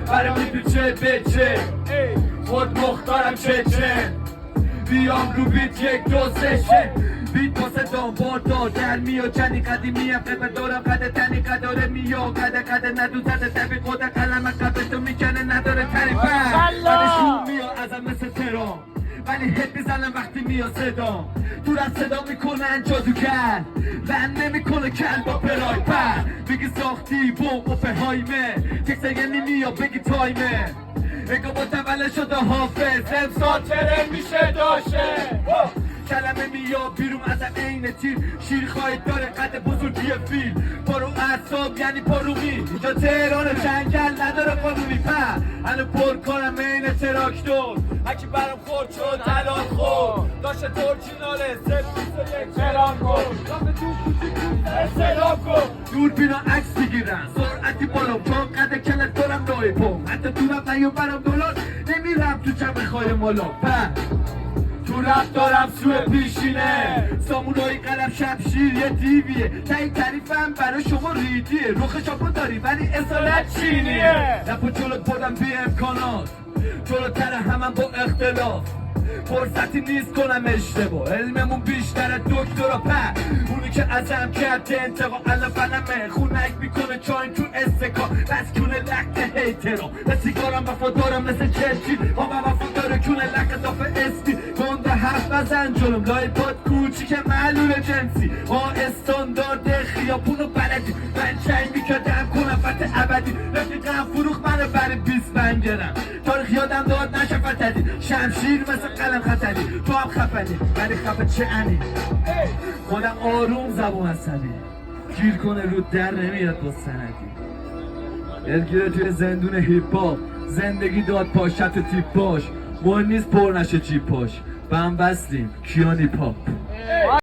برای میپیچه به چه خود مختارم چه بیام رو بیت یک دو سه بیت واسه دانبار دار در میاد چنی قدیمی هم قدر دارم قدر تنی قداره میاد قدر ندو زده تبی قدر قلم قبل تو میکنه نداره تریفن بعدشون میاد ازم مثل ترام ولی هد میزنم وقتی میاد صدا دور از صدا میکنن جادوگر لن نمیکنه کل با پرای پر بگی ساختی بوم و فهایمه تکسه نمیاد بگی تایمه اگه متولد شده حافظ امسال ترن میشه داشه کلمه میاد بیرون ازم عین تیر شیر خواهید داره قد بزرگی فیل پارو اعصاب یعنی پارومی اینجا تهران جنگل نداره قانونی پر هنو پر کنم عین تراکتور هکی برام خورد شد طلاق خورد داشته تورچیناله یک تران کن رافه تو کوچیک استلام کن دور بینا عکس بگیرن سرعتی بالا تا قد کلت دارم نای پم حتی دورم نیو برام دولار نمیرم تو جمع خواهی مالا پر تو رفت دارم سوی پیشینه سامونایی قلم شمشیر یه دیویه تایی تعریفم برای شما ریدیه روخ شاپو داری ولی اصالت چینیه نپا جلوت بردم بی امکانات جلوتر همم با اختلاف فرصتی نیست کنم اشتباه علممون بیشتره دکترا پر اونی که ازم کرد انتقا الان فنمه خونک میکنه چایم تو استکا بس کونه لکت هیترا به سیگارم وفادارم مثل چلچی با من وفاداره کونه لک اضافه اسمی گنده حرف بزن جلوم لای پاد کوچی که معلول جنسی ما استاندارد خیابونو بلدی من چنگ میکردم کنم فت ابدی رفیقم فروخ منو برای 20 بنگرم تاریخ یادم داد نشه فتدی شمشیر مثل قلم خطری تو هم خفنی ولی خفه چه انی خودم آروم زبون عصبی گیر کنه رو در نمیاد با سندی دلگیره توی زندون هیپ هاپ زندگی داد پاشت و تیپ باش مهم نیست پر نشه چی پاش به هم بستیم کیانی پاپ